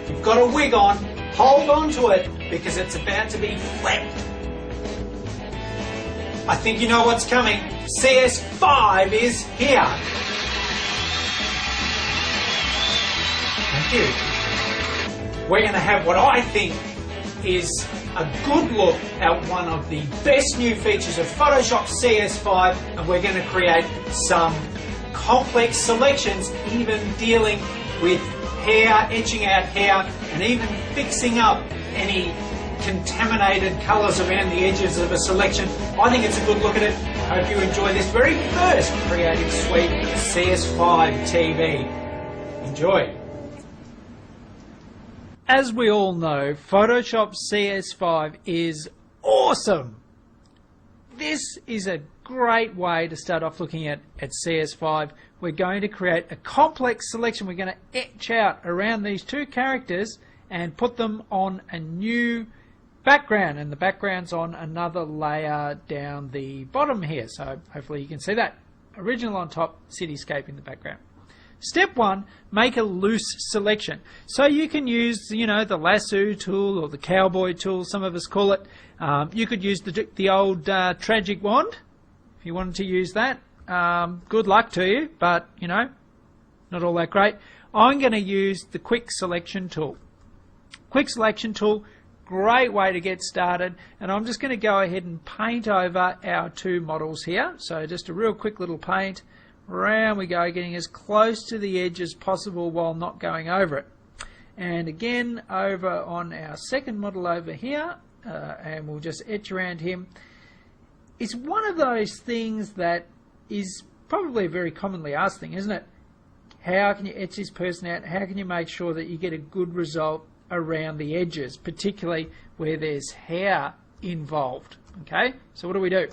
You've got a wig on, hold on to it because it's about to be flipped. I think you know what's coming. CS5 is here. Thank you. We're going to have what I think is a good look at one of the best new features of Photoshop CS5, and we're going to create some complex selections, even dealing with hair, etching out hair, and even fixing up any contaminated colours around the edges of a selection. I think it's a good look at it. I hope you enjoy this very first Creative Suite CS5 TV. Enjoy. As we all know, Photoshop CS5 is awesome. This is a great way to start off looking at CS5. We're going to create a complex selection. We're going to etch out around these two characters and put them on a new background, and the background's on another layer down the bottom here. So hopefully you can see that. Original on top, cityscape in the background. Step 1, make a loose selection. So you can use, the lasso tool or the cowboy tool, some of us call it. You could use the old tragic wand if you wanted to use that. Good luck to you, but not all that great. I'm going to use the quick selection tool. Quick selection tool, great way to get started, and I'm just going to go ahead and paint over our two models here. So just a real quick little paint. Round we go, getting as close to the edge as possible while not going over it. And again over on our second model over here, and we'll just etch around him. It's one of those things that is probably a very commonly asked thing, isn't it? How can you etch this person out? How can you make sure that you get a good result around the edges, particularly where there's hair involved? Okay, so what do?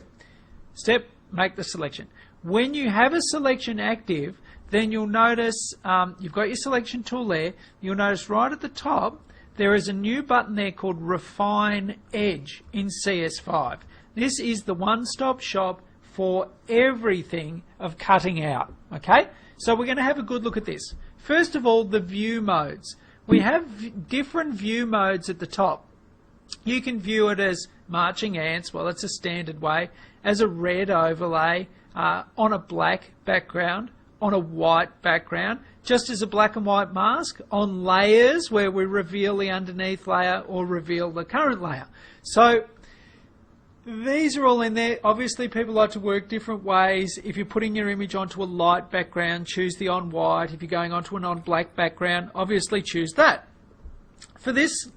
Step, make the selection. When you have a selection active, then you'll notice you've got your selection tool there. You'll notice right at the top there is a new button there called Refine Edge in CS5. This is the one-stop shop for everything of cutting out. Okay, so we're going to have a good look at this. First of all, the view modes. We have different view modes at the top. You can view it as marching ants, well, that's a standard way, as a red overlay, on a black background, on a white background, just as a black and white mask, on layers where we reveal the underneath layer or reveal the current layer. So these are all in there. Obviously people like to work different ways. If you're putting your image onto a light background, choose the on white. If you're going onto an on black background, obviously choose that. For this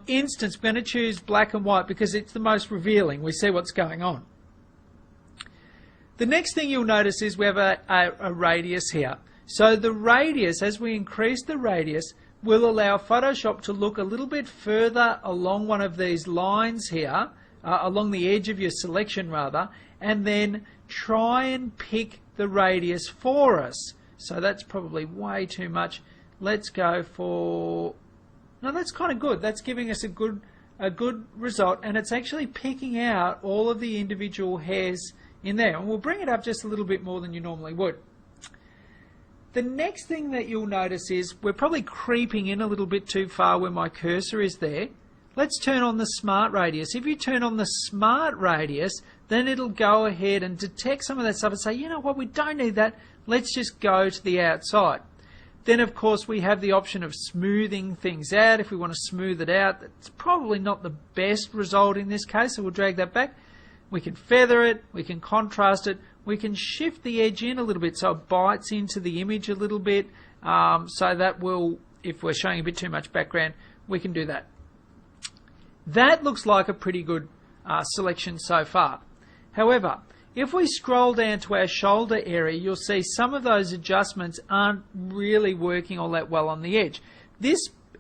instance, we're going to choose black and white because it's the most revealing. We see what's going on. The next thing you'll notice is we have a radius here. So the radius, as we increase the radius, will allow Photoshop to look a little bit further along one of these lines here, along the edge of your selection rather, and then try and pick the radius for us. So that's probably way too much. Let's go for... No, that's kind of good. That's giving us a good result, and it's actually picking out all of the individual hairs in there, and we'll bring it up just a little bit more than you normally would. The next thing that you'll notice is we're probably creeping in a little bit too far where my cursor is there. Let's turn on the smart radius. If you turn on the smart radius, then it'll go ahead and detect some of that stuff and say, you know what, we don't need that, let's just go to the outside. Then of course we have the option of smoothing things out. If we want to smooth it out, that's probably not the best result in this case, so we'll drag that back. We can feather it, we can contrast it, we can shift the edge in a little bit so it bites into the image a little bit, so that will, if we're showing a bit too much background, we can do that. That looks like a pretty good selection so far. However, if we scroll down to our shoulder area, you'll see some of those adjustments aren't really working all that well on the edge. This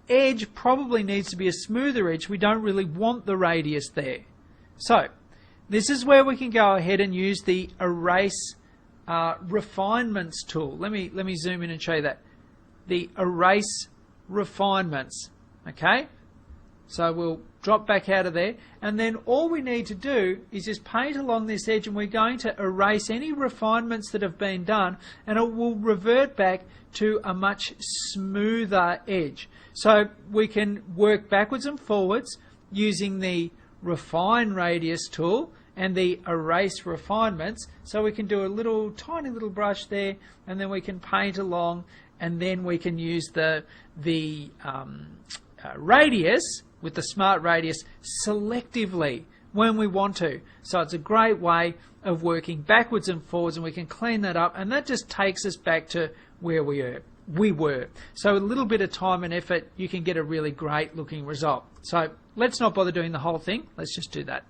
edge probably needs to be a smoother edge. We don't really want the radius there. So this is where we can go ahead and use the Erase Refinements tool. Let me zoom in and show you that. The Erase Refinements. Okay? So we'll drop back out of there, and then all we need to do is just paint along this edge, and we're going to erase any refinements that have been done, and it will revert back to a much smoother edge. So we can work backwards and forwards using the refine radius tool and the erase refinements. So we can do a little tiny little brush there, and then we can paint along, and then we can use the radius with the smart radius selectively when we want to. So it's a great way of working backwards and forwards, and we can clean that up, and that just takes us back to where we were. So a little bit of time and effort, you can get a really great looking result. So let's not bother doing the whole thing, let's just do that.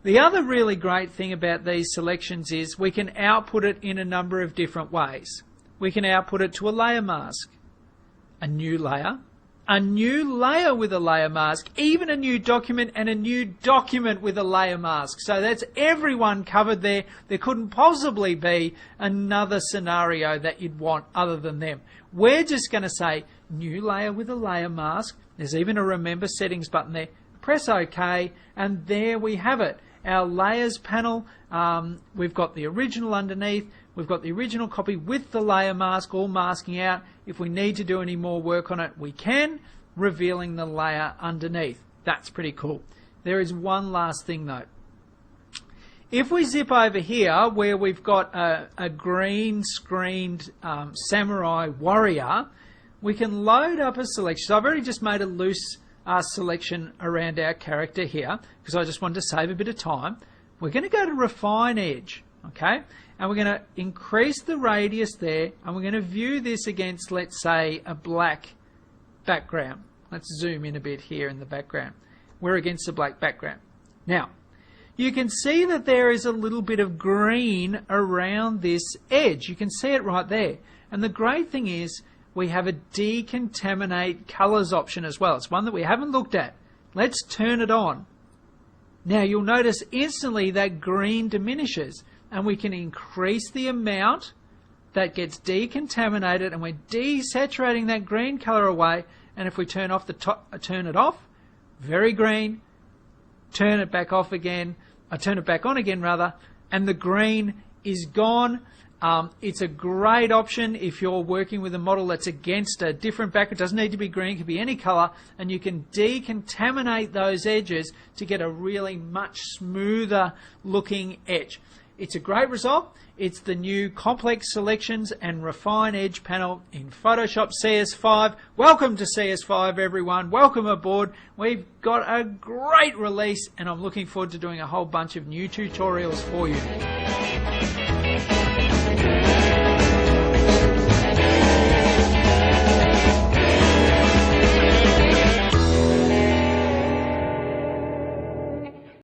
The other really great thing about these selections is we can output it in a number of different ways. We can output it to a layer mask, a new layer with a layer mask, even a new document, and a new document with a layer mask. So that's everyone covered there. There couldn't possibly be another scenario that you'd want other than them. We're just going to say new layer with a layer mask. There's even a remember settings button there. Press OK, and there we have it. Our layers panel, we've got the original underneath, we've got the original copy with the layer mask all masking out. If we need to do any more work on it, we can, revealing the layer underneath. That's pretty cool. There is one last thing though. If we zip over here where we've got a green screened samurai warrior, we can load up a selection. So I've already just made a loose selection around our character here because I just wanted to save a bit of time. We're going to go to refine edge, okay, and we're going to increase the radius there, and we're going to view this against, let's say, a black background. Let's zoom in a bit here in the background. We're against a black background. Now you can see that there is a little bit of green around this edge. You can see it right there, and the great thing is we have a decontaminate colors option as well. It's one that we haven't looked at. Let's turn it on. Now you'll notice instantly that green diminishes, and we can increase the amount that gets decontaminated, and we're desaturating that green color away. And if we turn it off, very green, turn it back off again, turn it back on again rather, and the green is gone. It's a great option if you're working with a model that's against a different background. It doesn't need to be green, it can be any color, and you can decontaminate those edges to get a really much smoother looking edge. It's a great result. It's the new complex selections and refine edge panel in Photoshop CS5. Welcome to CS5 everyone, welcome aboard. We've got a great release, and I'm looking forward to doing a whole bunch of new tutorials for you.